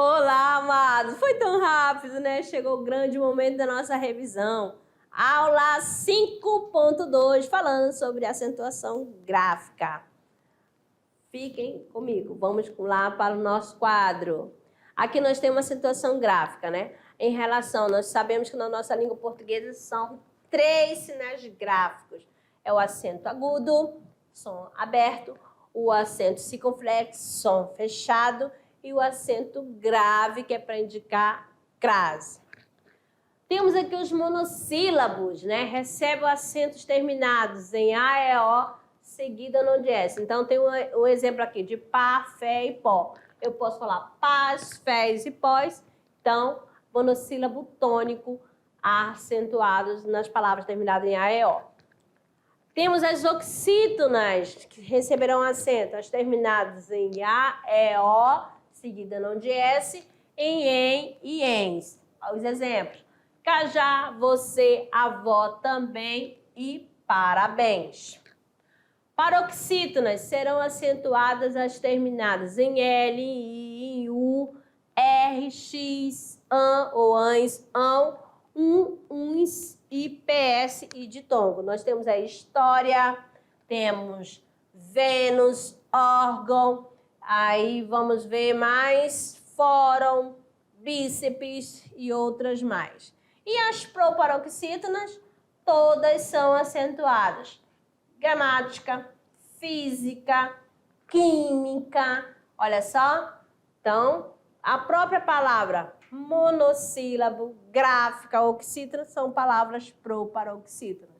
Olá, amados! Foi tão rápido, né? Chegou o grande momento da nossa revisão. Aula 5.2, falando sobre acentuação gráfica. Fiquem comigo, vamos lá para o nosso quadro. Aqui nós temos uma acentuação gráfica, né? Em relação, nós sabemos que na nossa língua portuguesa são 3 sinais gráficos. É o acento agudo, som aberto, o acento circunflexo, som fechado, e o acento grave, que é para indicar crase. Temos aqui os monossílabos, né? Recebem acentos terminados em A, E, O, seguida no DS. Então, tem um exemplo aqui de pá, fé e pó. Eu posso falar pás, fés e pós. Então, monossílabo tônico acentuados nas palavras terminadas em A, E, O. Temos as oxítonas, que receberão acento, as terminadas em A, E, O, seguida não de S, em e ens. Os exemplos: cajá, você, avó também e parabéns. Paroxítonas serão acentuadas as terminadas em L, I, U, R, X, AN ou ANS, AN, UNS e PS e ditongo. Nós temos a história, temos Vênus, órgão, aí vamos ver mais fórum, bíceps e outras mais. E as proparoxítonas, todas são acentuadas. Gramática, física, química, olha só. Então, a própria palavra monossílabo, gráfica, oxítona são palavras proparoxítonas.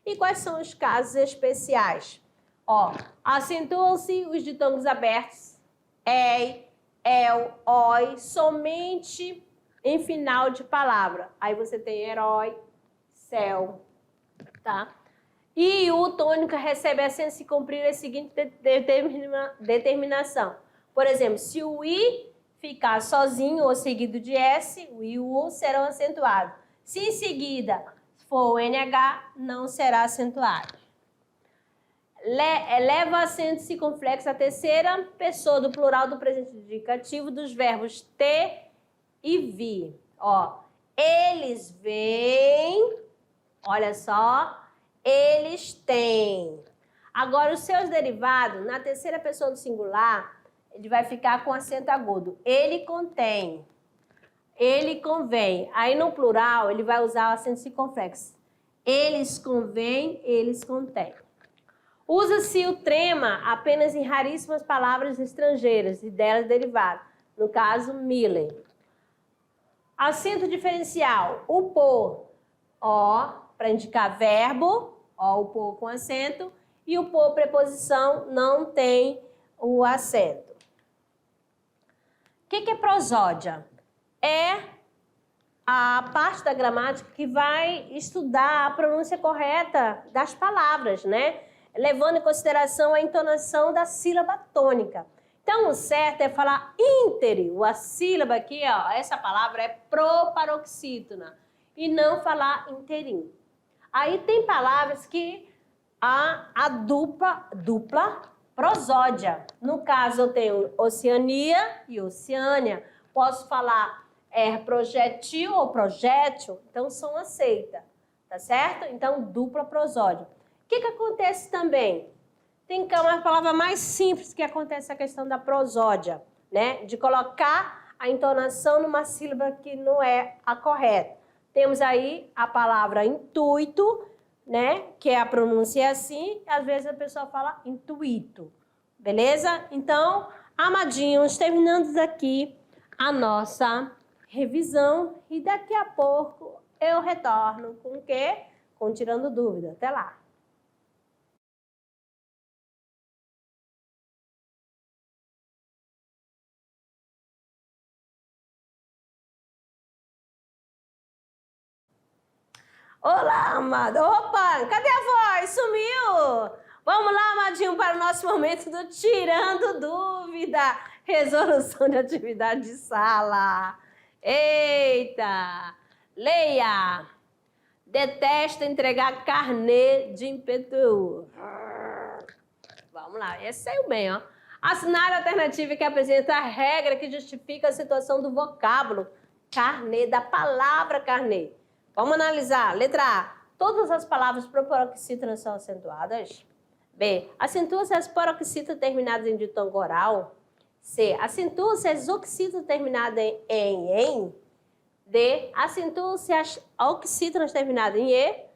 E quais são os casos especiais? Ó, acentuam-se os ditongos abertos, ei, el, oi, somente em final de palavra. Aí você tem herói, céu, tá? E o tônico recebe acento se cumprir a seguinte determinação. Por exemplo, se o I ficar sozinho ou seguido de S, o I e o U serão acentuados. Se em seguida for o NH, não será acentuado. Leva acento circunflexo a terceira pessoa do plural do presente indicativo dos verbos ter e vir. Ó, eles vêm, olha só, eles têm. Agora, os seus derivados, na terceira pessoa do singular, ele vai ficar com acento agudo. Ele contém, ele convém. Aí, no plural, ele vai usar o acento circunflexo. Eles convêm, eles contêm. Usa-se o trema apenas em raríssimas palavras estrangeiras e delas derivado. No caso, Miller. Acento diferencial, o por, ó, para indicar verbo, ó, o por com acento, e o por preposição não tem o acento. O que é prosódia? É a parte da gramática que vai estudar a pronúncia correta das palavras, né? Levando em consideração a entonação da sílaba tônica. Então, o certo é falar íntere. A sílaba aqui, ó, essa palavra é proparoxítona. E não falar inteirinho. Aí tem palavras que há a dupla prosódia. No caso, eu tenho Oceania e Oceânia. Posso falar projetil ou projétil. Então, são aceitas. Tá certo? Então, dupla prosódia. O que acontece também? Tem uma palavra mais simples que acontece a questão da prosódia, né? De colocar a entonação numa sílaba que não é a correta. Temos aí a palavra intuito, né? Que a pronúncia é assim, e às vezes a pessoa fala intuito. Beleza? Então, amadinhos, terminando aqui a nossa revisão e daqui a pouco eu retorno com o quê? Com Tirando Dúvida. Até lá! Olá, amado. Opa, cadê a voz? Sumiu! Vamos lá, amadinho, para o nosso momento do Tirando Dúvida. Resolução de atividade de sala. Eita! Leia! Detesta entregar carnê de IPTU. Vamos lá, esse saiu bem, ó. Assinale a alternativa que apresenta a regra que justifica a situação do vocábulo carnê, da palavra carnê. Vamos analisar. Letra A. Todas as palavras proparoxítonas são acentuadas. B. Acentua-se as paroxítonas terminadas em ditongo oral. C. Acentua-se as oxítonas terminadas em. D. Acentua-se as oxítonas terminadas em E.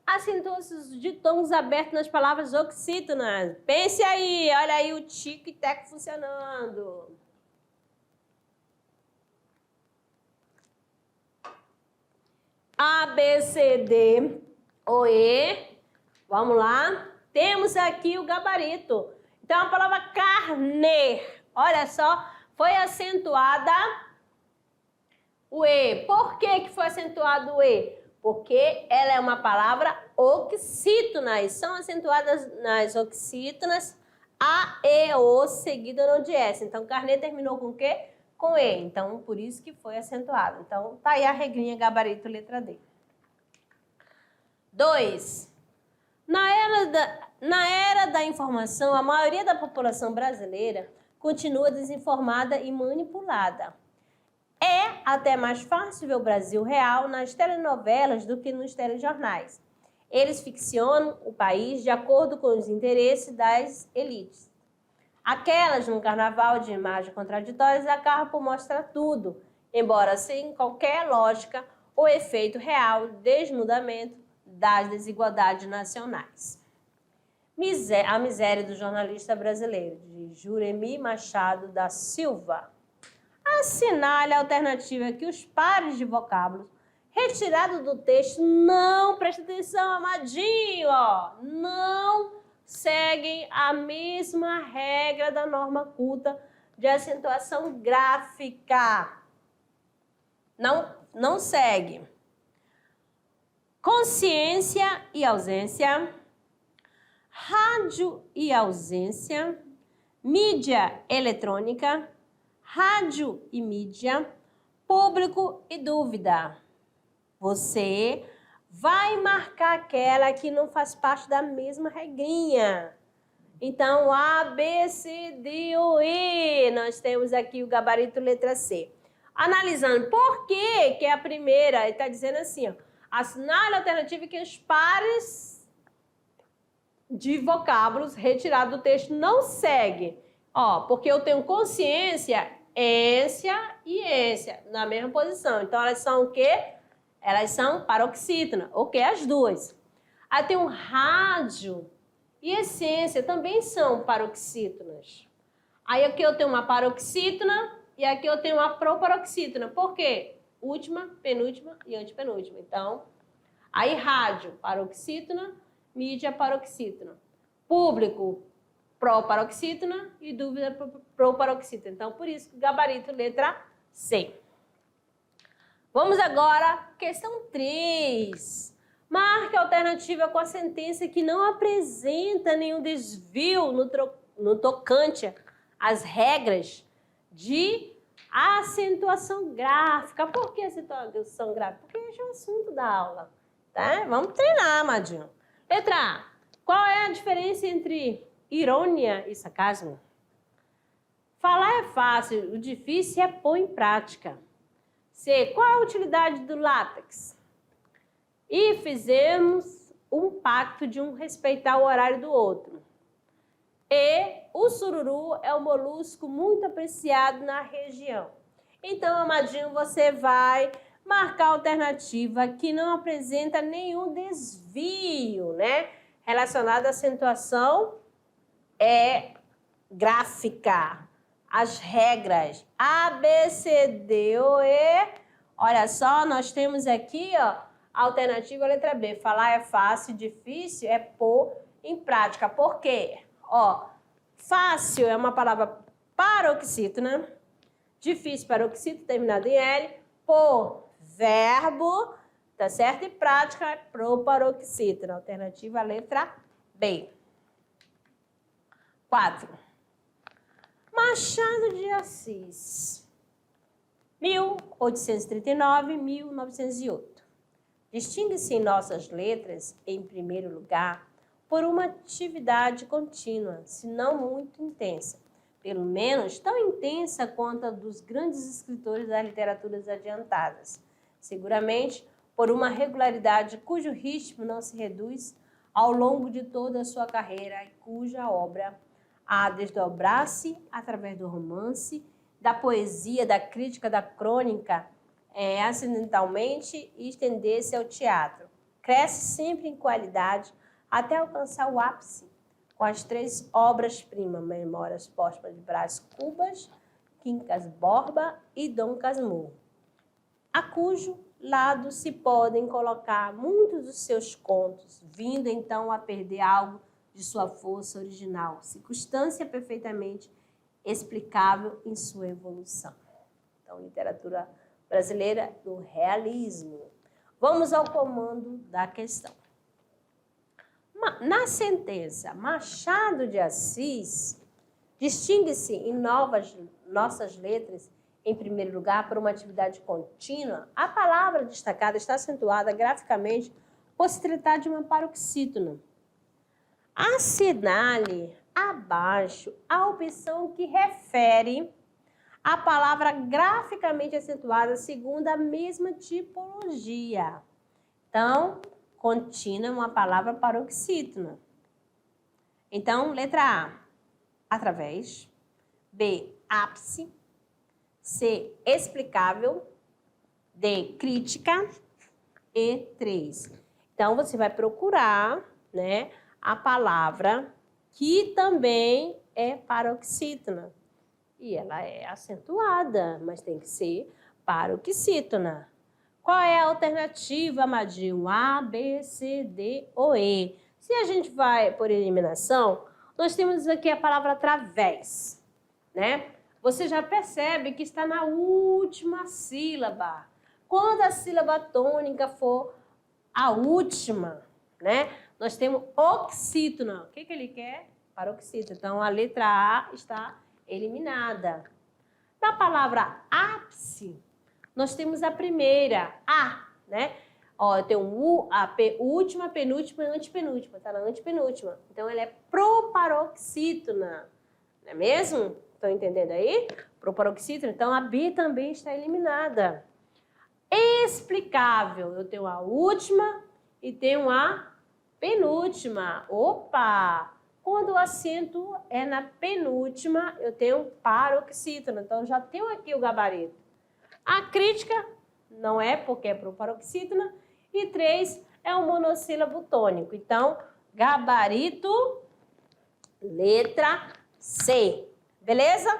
Acentua-se os ditongos abertos nas palavras oxítonas. Pense aí, olha aí o tico e teco funcionando. A, B, C, D ou E. Vamos lá. Temos aqui o gabarito. Então, a palavra carne, olha só, foi acentuada o E. Por que foi acentuado o E? Porque ela é uma palavra oxítona e são acentuadas nas oxítonas A, E, O, seguida no de S. Então, carne terminou com o quê? Com E. Então, por isso que foi acentuado. Então, tá aí a regrinha gabarito letra D. 2. Na era da informação, a maioria da população brasileira continua desinformada e manipulada. É até mais fácil ver o Brasil real nas telenovelas do que nos telejornais. Eles ficcionam o país de acordo com os interesses das elites. Aquelas no carnaval de imagens contraditórias acabam por mostrar tudo, embora sem qualquer lógica ou efeito real desnudamento das desigualdades nacionais. A miséria do jornalista brasileiro, de Juremi Machado da Silva. Assinale a alternativa que os pares de vocábulos retirados do texto não, presta atenção, amadinho, ó, não seguem a mesma regra da norma culta de acentuação gráfica. Não segue. Consciência e ausência, rádio e ausência, mídia eletrônica, rádio e mídia, público e dúvida. Você vai marcar aquela que não faz parte da mesma regrinha. Então, A, B, C, D ou E. Nós temos aqui o gabarito letra C. Analisando por que é a primeira, ele está dizendo assim, ó, assinale a alternativa que os pares de vocábulos retirados do texto não seguem. Ó, porque eu tenho consciência, ência e ência na mesma posição. Então, elas são o quê? Elas são paroxítona, ok? As duas. Aí tem um rádio e essência, também são paroxítonas. Aí aqui eu tenho uma paroxítona e aqui eu tenho uma proparoxítona. Por quê? Última, penúltima e antepenúltima. Então, aí rádio, paroxítona, mídia, paroxítona. Público, proparoxítona e dúvida, proparoxítona. Então, por isso, gabarito, letra C. Vamos agora, questão 3. Marque a alternativa com a sentença que não apresenta nenhum desvio no tocante às regras de acentuação gráfica. Por que acentuação gráfica? Porque esse é o assunto da aula. Tá? Vamos treinar, amadinho. Letra A. Qual é a diferença entre irônia e sarcasmo? Falar é fácil, o difícil é pôr em prática. C. Qual a utilidade do látex? E fizemos um pacto de um respeitar o horário do outro. E o sururu é um molusco muito apreciado na região. Então, amadinho, você vai marcar a alternativa que não apresenta nenhum desvio, né? Relacionado à acentuação gráfica. As regras A, B, C, D ou E. Olha só, nós temos aqui, ó, a alternativa letra B. Falar é fácil, difícil é pôr em prática. Por quê? Ó, fácil é uma palavra paroxítona, difícil paroxítona, terminado em L, por verbo, tá certo? E prática é proparoxítona. Alternativa letra B. 4. Machado de Assis, 1839-1908. Distingue-se em nossas letras, em primeiro lugar, por uma atividade contínua, se não muito intensa, pelo menos tão intensa quanto a dos grandes escritores das literaturas adiantadas. Seguramente, por uma regularidade cujo ritmo não se reduz ao longo de toda a sua carreira e cuja obra a desdobrar-se através do romance, da poesia, da crítica, da crônica, acidentalmente e estender-se ao teatro. Cresce sempre em qualidade até alcançar o ápice com as 3 obras-primas, Memórias Póstumas de Brás Cubas, Quincas Borba e Dom Casmurro, a cujo lado se podem colocar muitos dos seus contos, vindo então a perder algo de sua força original, circunstância perfeitamente explicável em sua evolução. Então, literatura brasileira do realismo. Vamos ao comando da questão. Na sentença, Machado de Assis distingue-se em nossas letras, em primeiro lugar, por uma atividade contínua. A palavra destacada está acentuada graficamente por se tratar de uma paroxítona. Assinale abaixo a opção que refere a palavra graficamente acentuada segundo a mesma tipologia. Então, contínua é uma palavra paroxítona. Então, letra A, através. B, ápice. C, explicável. D, crítica. E 3. Então, você vai procurar, né, a palavra que também é paroxítona. E ela é acentuada, mas tem que ser paroxítona. Qual é a alternativa, Amadinho? A, B, C, D ou E? Se a gente vai por eliminação, nós temos aqui a palavra através, né? Você já percebe que está na última sílaba. Quando a sílaba tônica for a última, né? Nós temos oxítona. O que ele quer? Paroxítona. Então, a letra A está eliminada. Na palavra ápice, nós temos a primeira, A, né? Ó, eu tenho um U, a última, penúltima e antepenúltima. Está na antepenúltima. Então, ela é proparoxítona. Não é mesmo? Estão entendendo aí? Proparoxítona. Então, a B também está eliminada. Explicável. Eu tenho a última e tenho a penúltima. Opa! Quando o acento é na penúltima, eu tenho paroxítona. Então, já tenho aqui o gabarito. A crítica não é, porque é proparoxítona. E 3 é um monossílabo tônico. Então, gabarito, letra C. Beleza?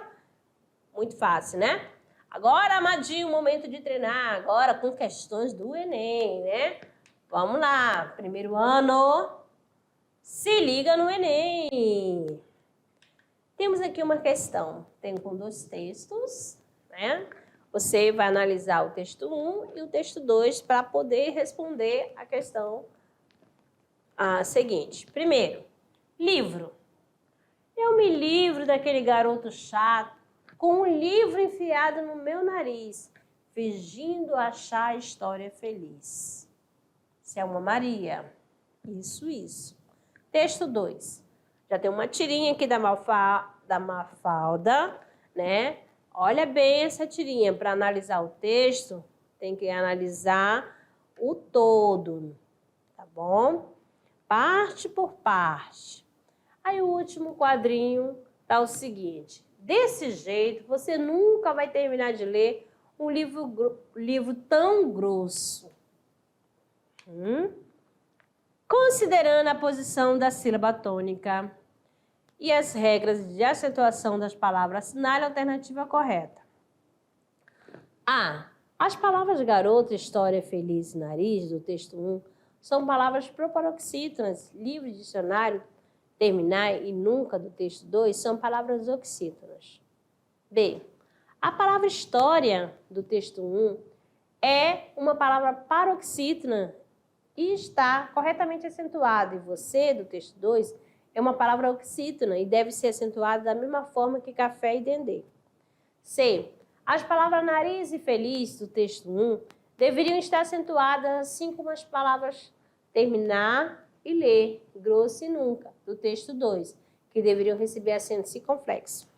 Muito fácil, né? Agora, Amadinho, momento de treinar. Agora com questões do Enem, né? Vamos lá. Primeiro ano. Se liga no Enem. Temos aqui uma questão. Tem com 2 textos, né? Você vai analisar o texto 1 e o texto 2 para poder responder a questão seguinte. Primeiro, livro. Eu me livro daquele garoto chato com um livro enfiado no meu nariz, fingindo achar a história feliz. Selma Maria. Isso. Texto 2. Já tem uma tirinha aqui da Mafalda, né? Olha bem essa tirinha. Para analisar o texto, tem que analisar o todo, tá bom? Parte por parte. Aí o último quadrinho tá o seguinte. Desse jeito, você nunca vai terminar de ler um livro tão grosso. Considerando a posição da sílaba tônica e as regras de acentuação das palavras, assinale a alternativa correta. A. As palavras garoto, história, feliz e nariz, do texto 1, são palavras proparoxítonas. Livro, dicionário, terminar e nunca, do texto 2, são palavras oxítonas. B. A palavra história, do texto 1, é uma palavra paroxítona e está corretamente acentuada. E você, do texto 2, é uma palavra oxítona e deve ser acentuada da mesma forma que café e dendê. C. As palavras nariz e feliz, do texto 1, deveriam estar acentuadas, assim como as palavras terminar e ler, grosso e nunca, do texto 2, que deveriam receber acento circunflexo.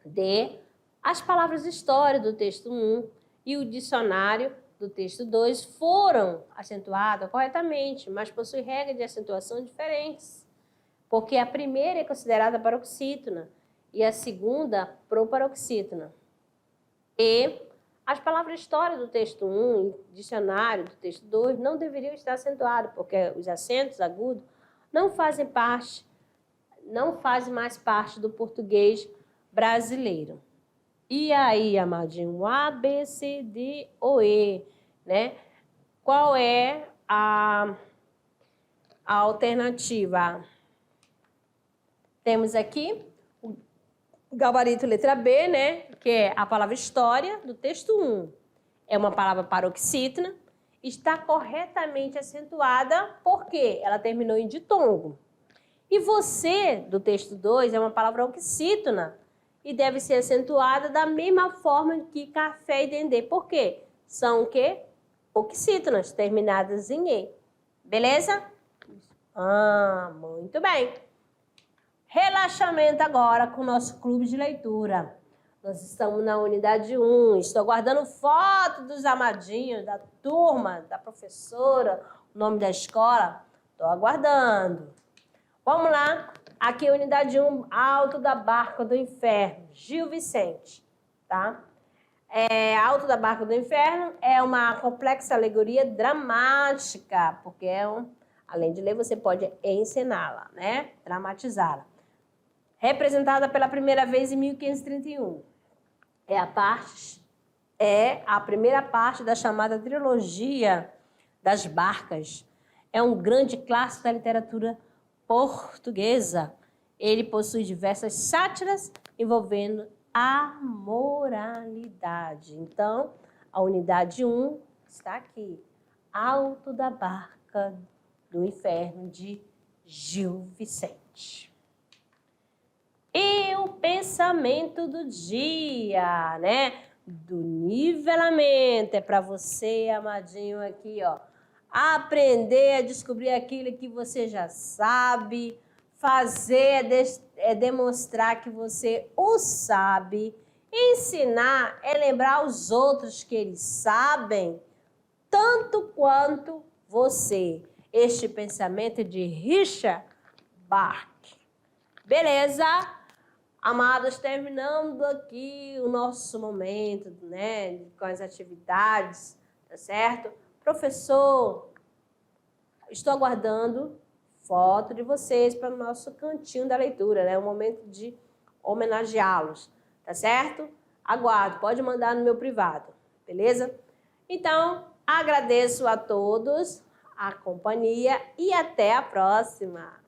D. As palavras história do texto 1 e o dicionário do texto 2 foram acentuadas corretamente, mas possuem regras de acentuação diferentes, porque a primeira é considerada paroxítona e a segunda proparoxítona. E as palavras história do texto 1 e dicionário do texto 2 não deveriam estar acentuadas, porque os acentos agudos não fazem mais parte do português brasileiro. E aí, amadinho, A, B, C, D ou E, né? Qual é a alternativa? Temos aqui o gabarito letra B, né? Que é a palavra história do texto 1. É uma palavra paroxítona, está corretamente acentuada porque ela terminou em ditongo. E você, do texto 2, é uma palavra oxítona e deve ser acentuada da mesma forma que café e dendê. Por quê? São o quê? Oxítonas, terminadas em E. Beleza? Muito bem. Relaxamento agora com o nosso clube de leitura. Nós estamos na unidade 1. Estou aguardando foto dos amadinhos, da turma, da professora, o nome da escola. Estou aguardando. Vamos lá. Aqui é a unidade 1, Alto da Barca do Inferno, Gil Vicente. Tá? Alto da Barca do Inferno é uma complexa alegoria dramática, porque além de ler, você pode encená-la, né? Dramatizá-la. Representada pela primeira vez em 1531. É a primeira parte da chamada trilogia das barcas. É um grande clássico da literatura portuguesa. Ele possui diversas sátiras envolvendo a moralidade. Então, a unidade 1 está aqui. Alto da Barca do Inferno, de Gil Vicente. E o pensamento do dia, né? Do nivelamento. É para você, amadinho, aqui, ó. Aprender a descobrir aquilo que você já sabe. Fazer é demonstrar que você o sabe. Ensinar é lembrar os outros que eles sabem, tanto quanto você. Este pensamento é de Richard Bach. Beleza? Amados, terminando aqui o nosso momento, né, com as atividades, tá certo? Professor, estou aguardando foto de vocês para o nosso cantinho da leitura, né? O momento de homenageá-los, tá certo? Aguardo, pode mandar no meu privado, beleza? Então, agradeço a todos a companhia e até a próxima!